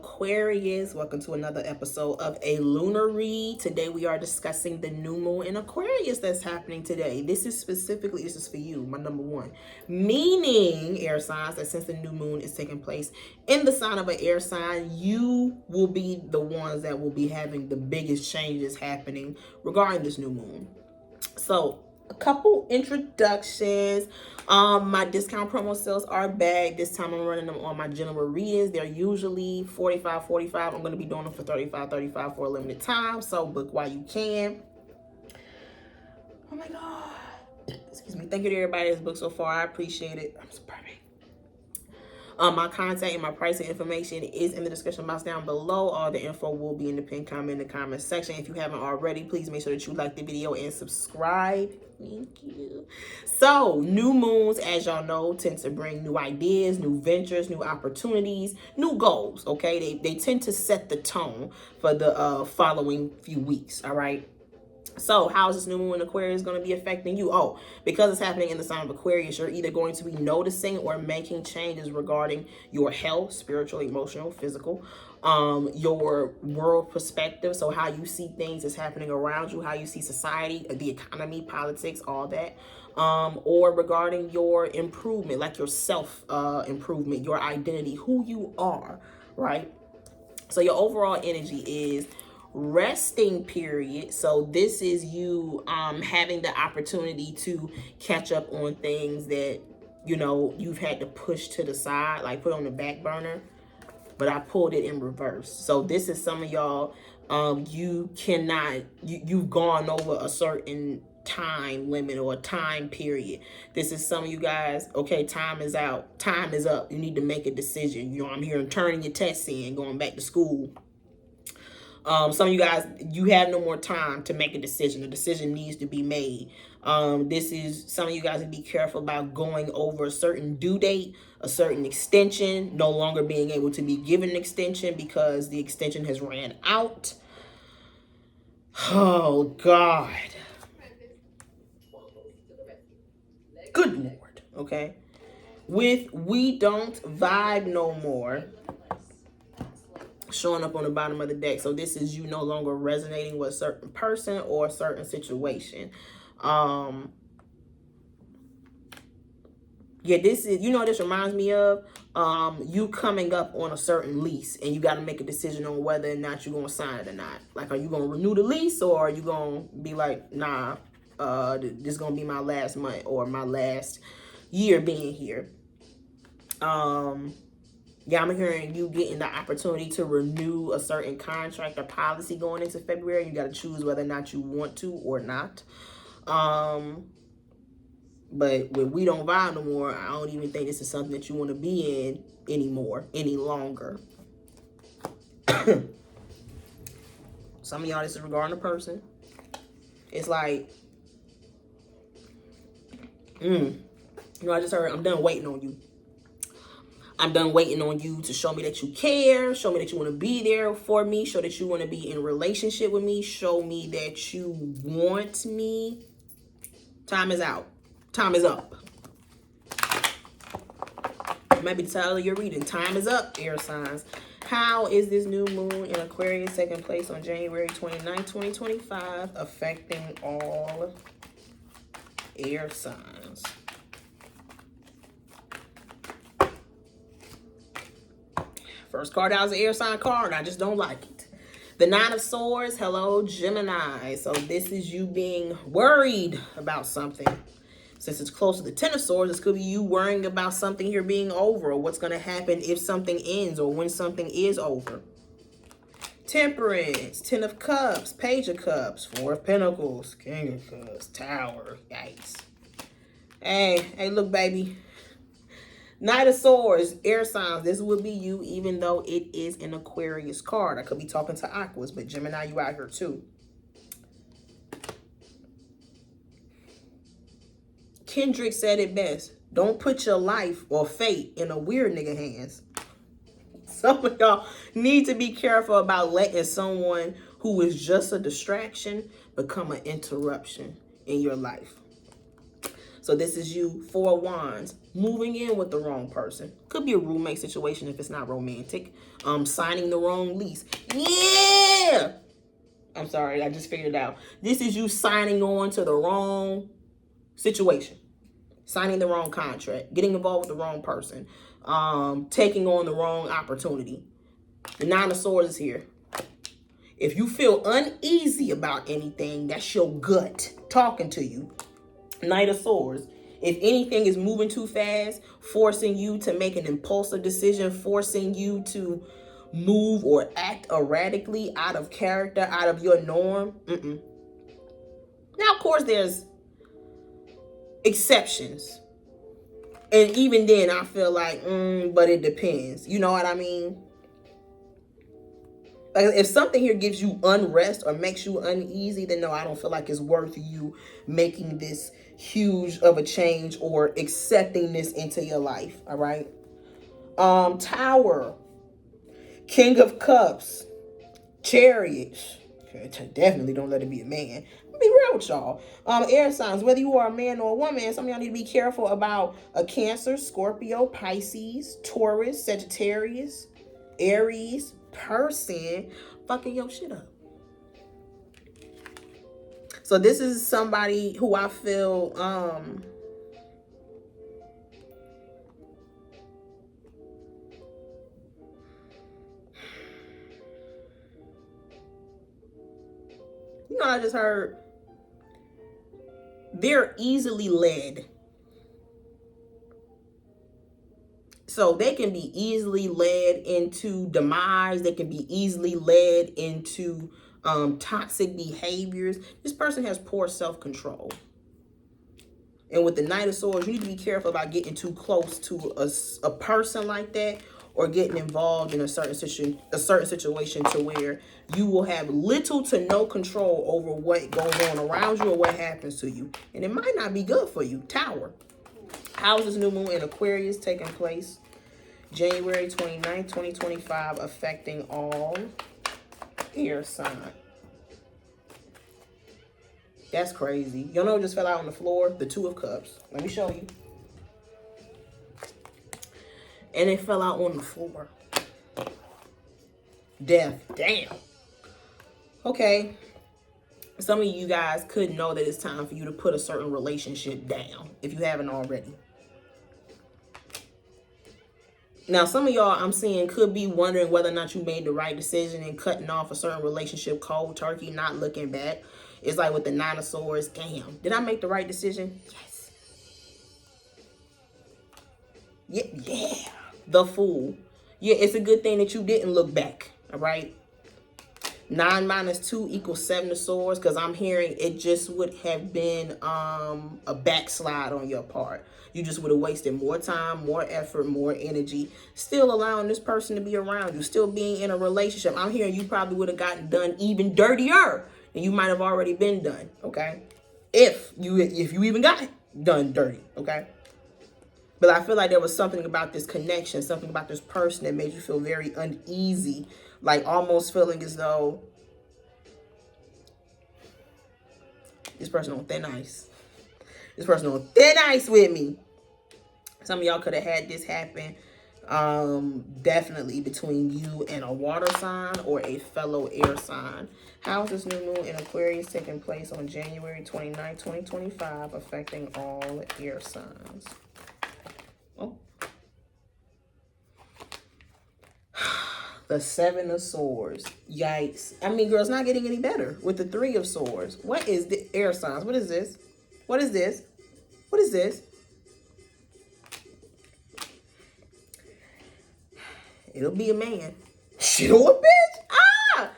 Aquarius, welcome to another episode of a lunar read. Today we are discussing the new moon in Aquarius that's happening today. This is for you, my number one. Meaning, air signs, that since the new moon is taking place in the sign of an air sign, you will be the ones that will be having the biggest changes happening regarding this new moon. So, a couple introductions. My discount promo sales are back. This time I'm running them on my general readings. They're usually $45. I'm going to be doing them for $35 for a limited time. So book while you can. Oh my God. Excuse me. Thank you to everybody that's booked so far. I appreciate it. I'm so perfect. My contact and my pricing information is in the description box down below. All the info will be in the pinned comment in the comment section. If you haven't already, please make sure that you like the video and subscribe. Thank you. So, new moons, as y'all know, tend to bring new ideas, new ventures, new opportunities, new goals, okay? They tend to set the tone for the following few weeks, all right? So how is this new moon in Aquarius going to be affecting you? Oh, because it's happening in the sign of Aquarius, you're either going to be noticing or making changes regarding your health, spiritual, emotional, physical, your world perspective. So how you see things is happening around you, how you see society, the economy, politics, all that. Or regarding your improvement, like your self improvement, your identity, who you are, right? So your overall energy is resting period. So this is you having the opportunity to catch up on things that you've had to push to the side, like put on the back burner, but I pulled it in reverse. So this is some of y'all, you've gone over a certain time limit or time period. This is some of you guys, okay, time is out, time is up, you need to make a decision. I'm hearing turning your tests in, going back to school. Some of you guys, you have no more time to make a decision. A decision needs to be made. This is some of you guys to be careful about going over a certain due date, a certain extension, no longer being able to be given an extension because the extension has ran out. Oh, God. Good Lord. Okay. With we don't vibe no more, showing up on the bottom of the deck. So this is you no longer resonating with a certain person or a certain situation. Yeah, this is, what this reminds me of? You coming up on a certain lease and you got to make a decision on whether or not you're going to sign it or not. Like, are you going to renew the lease, or are you going to be like, nah, this is going to be my last month or my last year being here. Yeah, I'm hearing you getting the opportunity to renew a certain contract or policy going into February. You got to choose whether or not you want to or not. But when we don't vibe no more, I don't even think this is something that you want to be in anymore, any longer. Some of y'all, this is regarding a person. It's like, I just heard, I'm done waiting on you. I'm done waiting on you to show me that you care, show me that you want to be there for me, show that you want to be in a relationship with me, show me that you want me. Time is out. Time is up. Maybe the title of your reading, time is up, air signs. How is this new moon in Aquarius taking place on January 29, 2025, affecting all air signs? First card out is an air sign card. I just don't like it. The Nine of Swords. Hello, Gemini. So this is you being worried about something. Since it's close to the Ten of Swords, this could be you worrying about something here being over, or what's going to happen if something ends, or when something is over. Temperance. Ten of Cups. Page of Cups. Four of Pentacles. King of Cups. Tower. Yikes. Hey, look, baby. Knight of Swords, air signs. This would be you, even though it is an Aquarius card. I could be talking to Aquas, but Gemini, you out here too. Kendrick said it best. Don't put your life or fate in a weird nigga hands. Some of y'all need to be careful about letting someone who is just a distraction become an interruption in your life. So this is you, Four of Wands, moving in with the wrong person. Could be a roommate situation if it's not romantic. Signing the wrong lease. Yeah! I'm sorry, I just figured it out. This is you signing on to the wrong situation. Signing the wrong contract. Getting involved with the wrong person. Taking on the wrong opportunity. The Nine of Swords is here. If you feel uneasy about anything, that's your gut talking to you. Knight of Swords. If anything is moving too fast, forcing you to make an impulsive decision, forcing you to move or act erratically, out of character, out of your norm. Now, of course, there's exceptions. And even then, I feel like, but it depends. You know what I mean? Like, if something here gives you unrest or makes you uneasy, then no, I don't feel like it's worth you making this huge of a change or accepting this into your life. All right. Tower, King of Cups, Chariot. Definitely don't let it be a man. Be real with y'all. Air signs, whether you are a man or a woman, some of y'all need to be careful about a Cancer, Scorpio, Pisces, Taurus, Sagittarius, Aries person fucking your shit up. So this is somebody who I feel you know, I just heard they're easily led. So they can be easily led into demise. They can be easily led into toxic behaviors. This person has poor self-control. And with the Knight of Swords, you need to be careful about getting too close to a person like that, or getting involved in a certain situation to where you will have little to no control over what goes on around you or what happens to you. And it might not be good for you. Tower. How is this new moon in Aquarius taking place? January 29th, 2025, affecting all air signs. That's crazy. You know what just fell out on the floor? The Two of Cups. Let me show you. And it fell out on the floor. Death. Damn. Okay. Some of you guys could know that it's time for you to put a certain relationship down if you haven't already. Now, some of y'all I'm seeing could be wondering whether or not you made the right decision in cutting off a certain relationship cold turkey, not looking back. It's like with the Nine of Swords. Damn, did I make the right decision? Yes. Yeah. The Fool. Yeah, it's a good thing that you didn't look back. All right. 9 minus 2 equals 7 of Swords, because I'm hearing it just would have been a backslide on your part. You just would have wasted more time, more effort, more energy, still allowing this person to be around you, still being in a relationship. I'm hearing you probably would have gotten done even dirtier, and you might have already been done, okay? If you even got done dirty, okay? But I feel like there was something about this connection, something about this person that made you feel very uneasy, like almost feeling as though this person on thin ice. This person on thin ice with me. Some of y'all could have had this happen definitely between you and a water sign or a fellow air sign. How is this new moon in Aquarius taking place on January 29, 2025, affecting all air signs? Oh. The Seven of Swords. Yikes. I mean, girl, it's not getting any better with the Three of Swords. What is the air signs? What is this? What is this? What is this? It'll be a man. Shit on a bitch. Ah!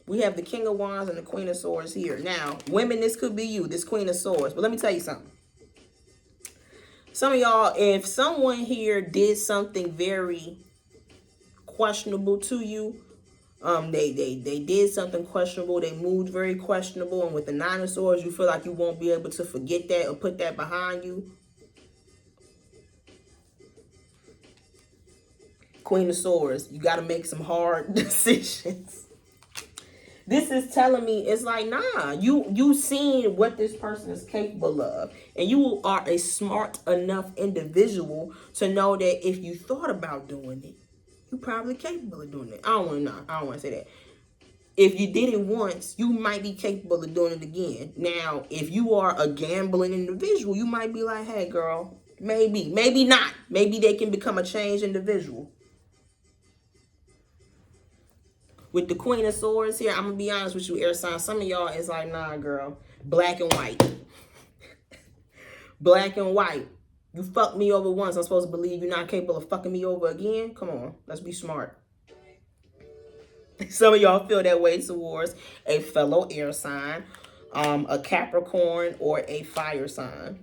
We have the King of Wands and the Queen of Swords here. Now, women, this could be you, this Queen of Swords. But let me tell you something. Some of y'all, if someone here did something very questionable to you, they did something questionable, they moved very questionable, and with the Nine of Swords, you feel like you won't be able to forget that or put that behind you. Queen of Swords, you got to make some hard decisions. This is telling me it's like, nah, you seen what this person is capable of, and you are a smart enough individual to know that if you thought about doing it, you probably capable of doing it. I don't want to say that. If you did it once, you might be capable of doing it again. Now, if you are a gambling individual, you might be like, hey, girl, maybe not. Maybe they can become a changed individual. With the Queen of Swords here, I'm going to be honest with you, air sign. Some of y'all is like, nah, girl. Black and white. Black and white. You fucked me over once. I'm supposed to believe you're not capable of fucking me over again? Come on. Let's be smart. Some of y'all feel that way towards a fellow air sign, a Capricorn, or a fire sign.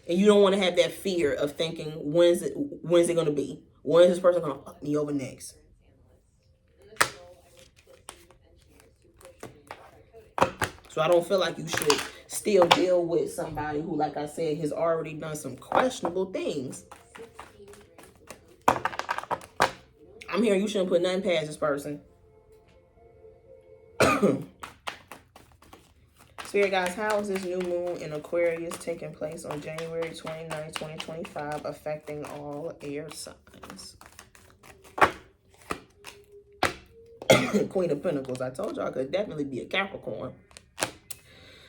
And you don't want to have that fear of thinking, when's it going to be? When is this person going to fuck me over next? So I don't feel like you should still deal with somebody who, like I said, has already done some questionable things. I'm hearing you shouldn't put nothing past this person. Spirit guys, how is this new moon in Aquarius taking place on January 29, 2025, affecting all air signs? Queen of Pentacles. I told y'all could definitely be a Capricorn.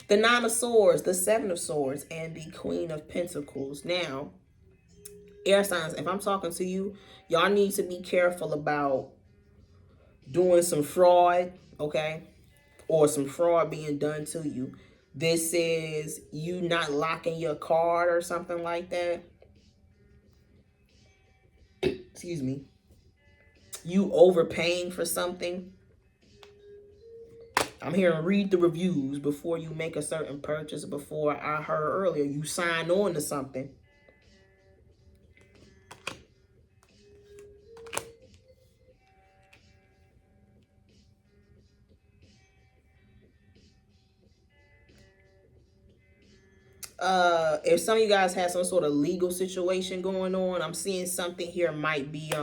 The Nine of Swords, the Seven of Swords, and the Queen of Pentacles. Now, air signs, if I'm talking to you, y'all need to be careful about doing some fraud, okay? Or some fraud being done to you. This is you not locking your card or something like that. Excuse me. You overpaying for something. I'm hearing read the reviews before you make a certain purchase. Before, I heard earlier, you sign on to something. If some of you guys have some sort of legal situation going on, I'm seeing something here might be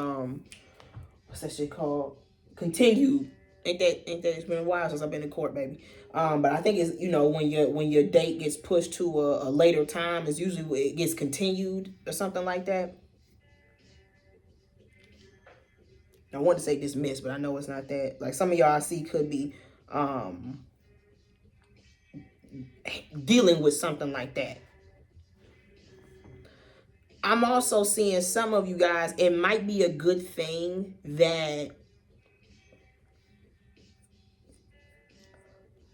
what's that shit called? Continued. Ain't that it's been a while since I've been in court, baby. But I think it's, you know, when your date gets pushed to a later time, it's usually it gets continued or something like that. I want to say dismissed, but I know it's not that. Like some of y'all I see could be dealing with something like that. I'm also seeing some of you guys, it might be a good thing that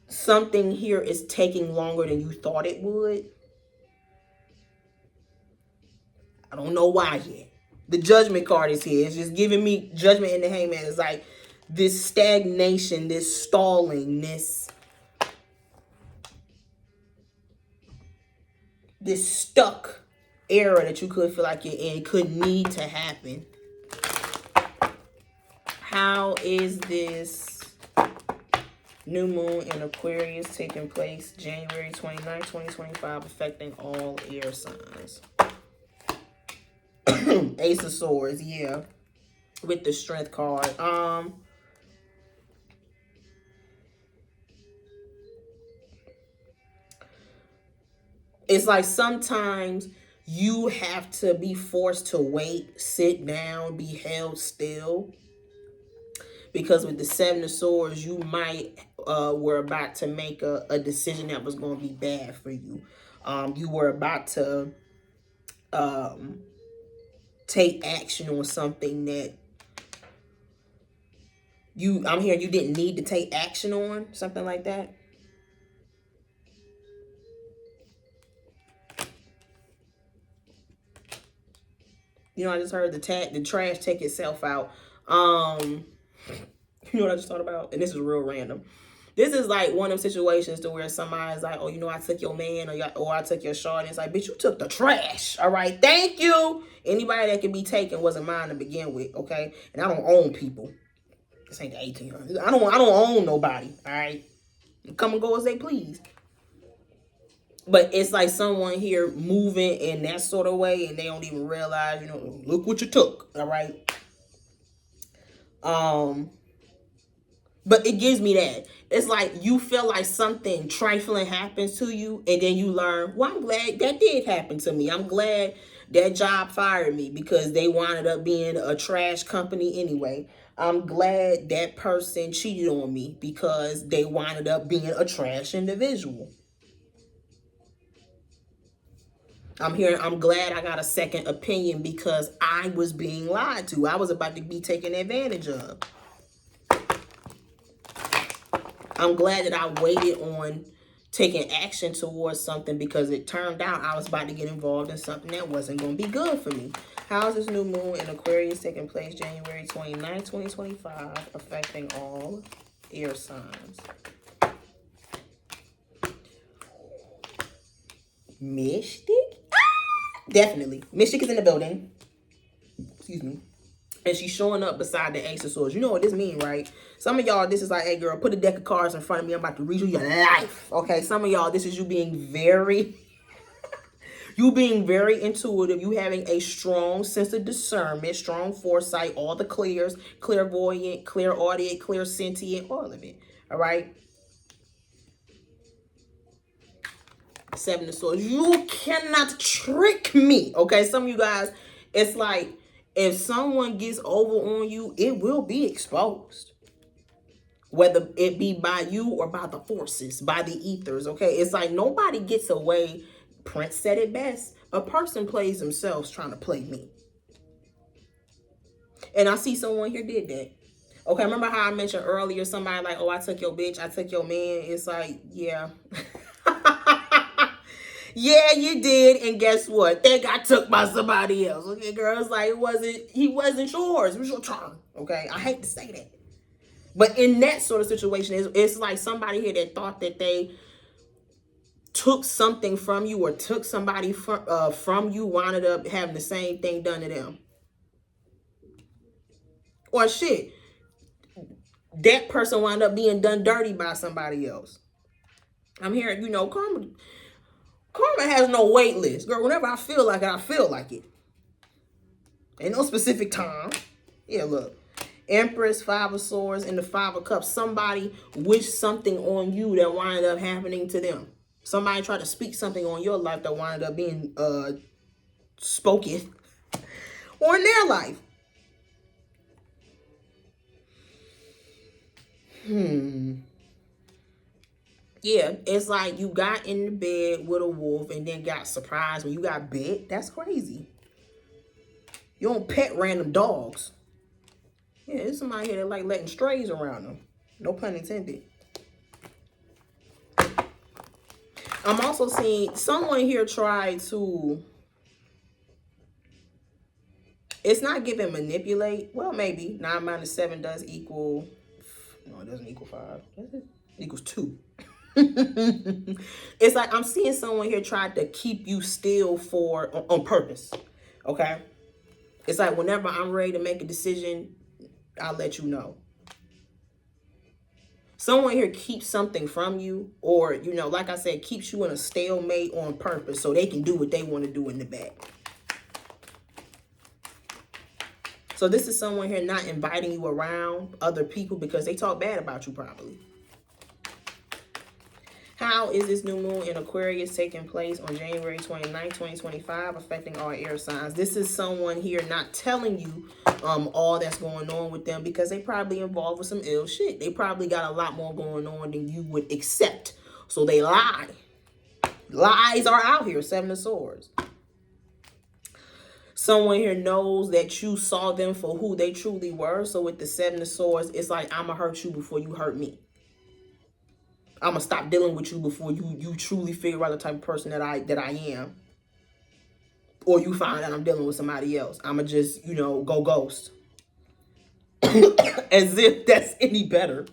something here is taking longer than you thought it would. I don't know why yet. The Judgment card is here. It's just giving me Judgment in the Hangman. It's like this stagnation, this stalling, this stuck era that you could feel like you're in could need to happen. How is this new moon in Aquarius taking place January 29, 2025, affecting all air signs? Ace of Swords, yeah. With the Strength card. It's like sometimes you have to be forced to wait, sit down, be held still. Because with the Seven of Swords, you might were about to make a decision that was going to be bad for you. You were about to take action on something that I'm hearing you didn't need to take action on, something like that. You know, I just heard the trash take itself out. You know what I just thought about? And this is real random. This is like one of them situations to where somebody's like, oh, you know, I took your man or I took your short. And it's like, bitch, you took the trash. All right. Thank you. Anybody that can be taken wasn't mine to begin with. Okay. And I don't own people. This ain't the 1800s. I don't own nobody. All right. Come and go as they please. But it's like someone here moving in that sort of way and they don't even realize, you know, look what you took. All right. But it gives me that. It's like you feel like something trifling happens to you, and then you learn, well, I'm glad that did happen to me. I'm glad that job fired me because they wound up being a trash company anyway. I'm glad that person cheated on me because they wound up being a trash individual. I'm glad I got a second opinion because I was being lied to. I was about to be taken advantage of. I'm glad that I waited on taking action towards something because it turned out I was about to get involved in something that wasn't going to be good for me. How is this new moon in Aquarius taking place January 29, 2025, affecting all air signs? Mystic? Definitely. Mystic is in the building. Excuse me. And she's showing up beside the Ace of Swords. You know what this means, right? Some of y'all, this is like, hey, girl, put a deck of cards in front of me. I'm about to read you your life. Okay? Some of y'all, this is you being very... you being very intuitive. You having a strong sense of discernment, strong foresight, all the clears, clairvoyant, clairaudient, clairsentient, all of it. All right? Seven of Swords. You cannot trick me. Okay? Some of you guys, it's like, if someone gets over on you, it will be exposed. Whether it be by you or by the forces, by the ethers, okay? It's like nobody gets away. Prince said it best. A person plays themselves trying to play me. And I see someone here did that. Okay, remember how I mentioned earlier, somebody like, oh, I took your bitch, I took your man. It's like, yeah. Yeah, you did, and guess what? They got took by somebody else. Okay, girl, it's like he wasn't yours. It was your turn. Okay, I hate to say that, but in that sort of situation, it's like somebody here that thought that they took something from you or took somebody from you, wound up having the same thing done to them. Or shit, that person wound up being done dirty by somebody else. I'm hearing, karma has no wait list. Girl, whenever I feel like it, I feel like it. Ain't no specific time. Yeah, look. Empress, Five of Swords, and the Five of Cups. Somebody wished something on you that wound up happening to them. Somebody tried to speak something on your life that wound up being spoken or in their life. Yeah, it's like you got in the bed with a wolf and then got surprised when you got bit. That's crazy. You don't pet random dogs. Yeah, there's somebody here that like letting strays around them. No pun intended. I'm also seeing someone here try to... It's not giving manipulate. Well, maybe. 9 minus 7 does equal... No, it doesn't equal 5. Does it? It equals 2. It's like I'm seeing someone here try to keep you still on purpose. Okay? It's like whenever I'm ready to make a decision, I'll let you know. Someone here keeps something from you, or, like I said, keeps you in a stalemate on purpose so they can do what they want to do in the back. So this is someone here not inviting you around other people because they talk bad about you probably. How is this new moon in Aquarius taking place on January 29, 2025, affecting all air signs? This is someone here not telling you all that's going on with them because they probably involved with some ill shit. They probably got a lot more going on than you would accept. So they lie. Lies are out here, Seven of Swords. Someone here knows that you saw them for who they truly were. So with the Seven of Swords, it's like, I'm going to hurt you before you hurt me. I'm going to stop dealing with you before you truly figure out the type of person that I am. Or you find out I'm dealing with somebody else. I'm going to just, go ghost. As if that's any better.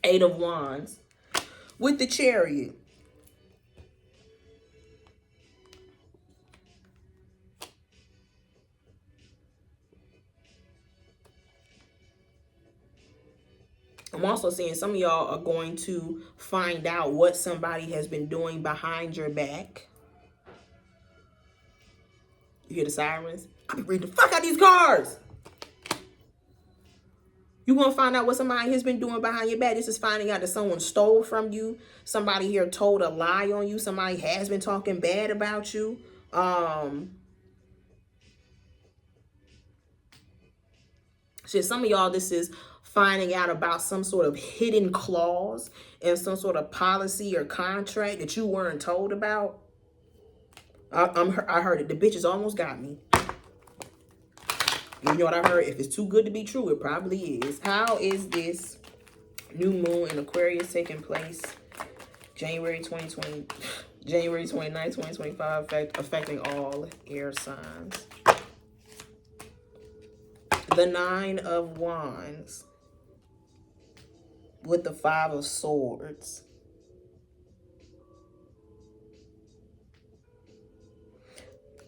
8 of Wands. With the Chariot. I'm also seeing some of y'all are going to find out what somebody has been doing behind your back. You hear the sirens? I be reading the fuck out these cards. You're going to find out what somebody has been doing behind your back. This is finding out that someone stole from you. Somebody here told a lie on you. Somebody has been talking bad about you. Shit, some of y'all, this is finding out about some sort of hidden clause in some sort of policy or contract that you weren't told about. I heard it. The bitches almost got me. You know what I heard? If it's too good to be true, it probably is. How is this new moon in Aquarius taking place January 29th, 2025, affecting all air signs? The 9 of Wands with the 5 of Swords.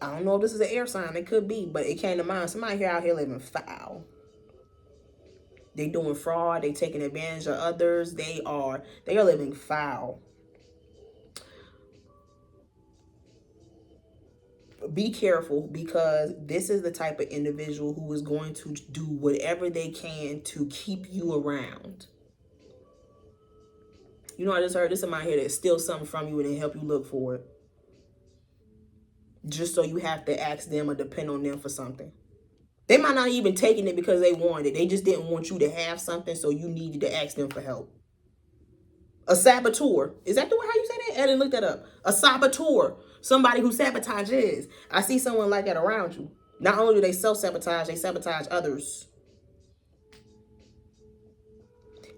I don't know if this is an air sign. It could be, but it came to mind. Somebody here out here living foul. They doing fraud. They taking advantage of others. They are living foul. Be careful, because this is the type of individual who is going to do whatever they can to keep you around. You know, I just heard this somebody here that steal something from you and then help you look for it. Just so you have to ask them or depend on them for something. They might not even taking it because they wanted it. They just didn't want you to have something, so you needed to ask them for help. A saboteur. Is that the way how you say that? I didn't look that up. A saboteur. Somebody who sabotages. I see someone like that around you. Not only do they self-sabotage, they sabotage others.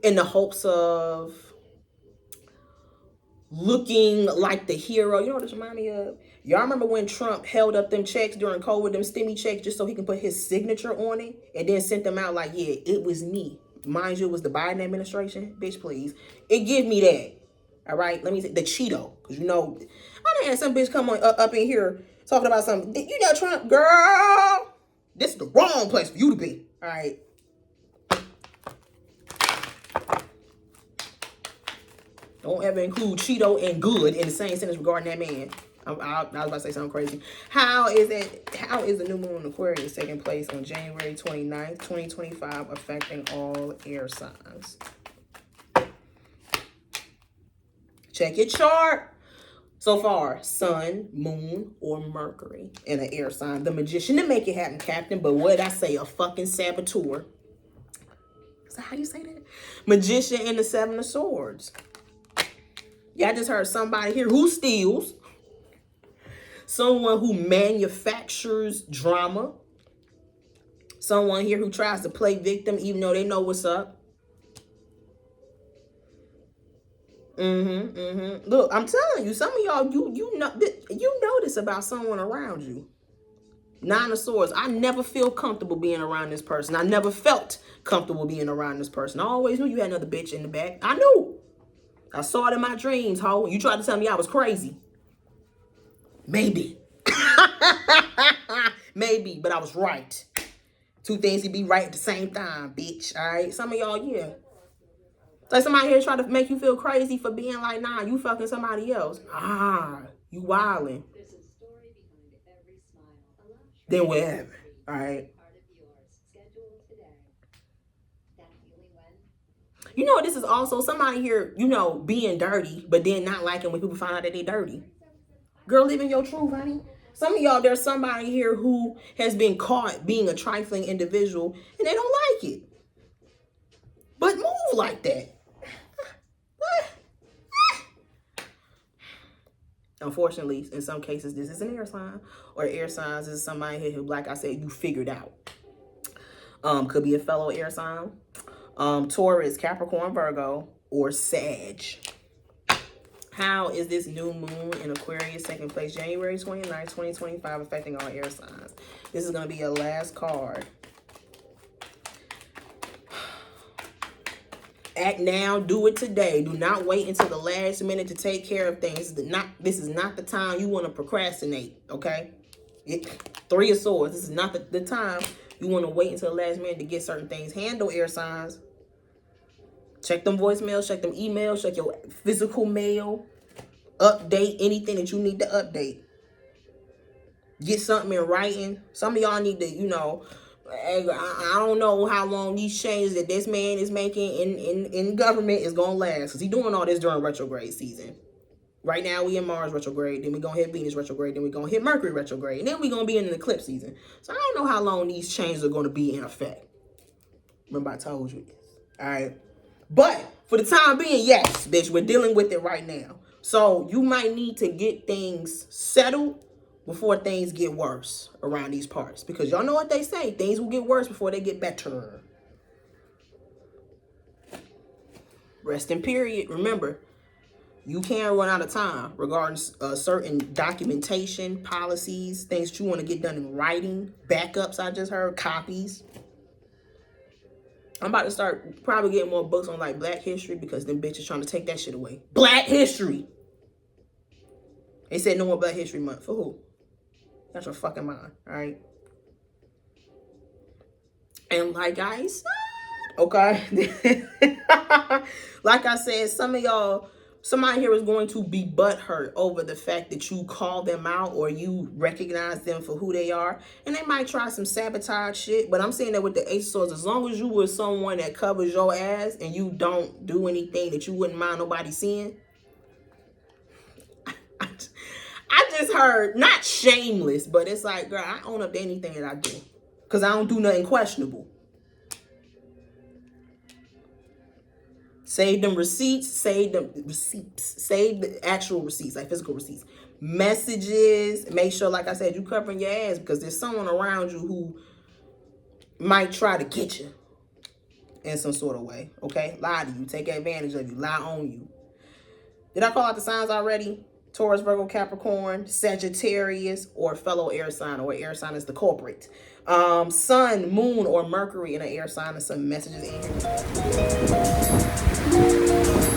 In the hopes of looking like the hero. You know what this reminds me of? Y'all remember when Trump held up them checks during COVID, them stimmy checks, just so he can put his signature on it, and then sent them out like, yeah, it was me. Mind you, it was the Biden administration. Bitch, please. It give me that. All right? Let me say the Cheeto. Because, you know, I done had some bitch come on up in here talking about something. You know, Trump, girl, this is the wrong place for you to be. All right? Don't ever include Cheeto and good in the same sentence regarding that man. I was about to say something crazy. How is the new moon in Aquarius taking place on January 29th, 2025, affecting all air signs? Check your chart. So far, Sun, Moon, or Mercury in an air sign. The Magician to make it happen, Captain. But what did I say? A fucking saboteur. Is that how you say that? Magician and the 7 of Swords. Yeah, I just heard somebody here who steals. Someone who manufactures drama. Someone here who tries to play victim even though they know what's up. Look, I'm telling you, some of y'all, you know this about someone around you. 9 of Swords. I never feel comfortable being around this person. I never felt comfortable being around this person. I always knew you had another bitch in the back. I knew. I saw it in my dreams, ho. You tried to tell me I was crazy. Maybe. Maybe, but I was right. Two things can be right at the same time, bitch. All right? Some of y'all, yeah. Like somebody here try to make you feel crazy for being like, nah, you fucking somebody else. You wildin'. Then whatever. All right? You know what, this is also somebody here, you know, being dirty, but then not liking when people find out that they dirty. Girl, living your truth, honey. Some of y'all, there's somebody here who has been caught being a trifling individual, and they don't like it. But move like that. Unfortunately, in some cases, this is an air sign. Or air signs this is somebody here who, like I said, you figured out. Could be a fellow air sign. Taurus, Capricorn, Virgo, or Sag. How is this new moon in Aquarius taking place January 29th, 2025, affecting all air signs? This is going to be your last card. Act now, do it today. Do not wait until the last minute to take care of things. This is not the time you want to procrastinate, okay? 3 of Swords. This is not the time you want to wait until the last minute to get certain things. Handle air signs. Check them voicemails, check them emails, check your physical mail. Update anything that you need to update. Get something in writing. Some of y'all need to, you know, I don't know how long these changes that this man is making in government is gonna last, because he's doing all this during retrograde season. Right now we in Mars retrograde, then we're gonna hit Venus retrograde, then we're gonna hit Mercury retrograde, and then we're gonna be in an eclipse season. So I don't know how long these changes are gonna be in effect. Remember I told you this. Alright. But for the time being, yes, bitch, we're dealing with it right now. So you might need to get things settled before things get worse around these parts. Because y'all know what they say. Things will get worse before they get better. Rest in period. Remember, you can't run out of time regarding certain documentation, policies, things that you want to get done in writing, backups, I just heard, copies. I'm about to start probably getting more books on like Black history, because them bitches trying to take that shit away. Black history. They said no more Black History Month. For who? That's your fucking mind, all right? And like I said, okay? Like I said, some of y'all, somebody here is going to be butthurt over the fact that you call them out or you recognize them for who they are. And they might try some sabotage shit. But I'm saying that with the Ace of Swords, as long as you were someone that covers your ass and you don't do anything that you wouldn't mind nobody seeing. I just heard, not shameless, but it's like, girl, I own up to anything that I do. Because I don't do nothing questionable. Save them receipts, save the actual receipts, like physical receipts. Messages, make sure, like I said, you covering your ass, because there's someone around you who might try to get you in some sort of way, okay? Lie to you, take advantage of you, lie on you. Did I call out the signs already? Taurus, Virgo, Capricorn, Sagittarius, or fellow air sign, or air sign is the culprit. Sun, Moon, or Mercury in an air sign, and some messages in here.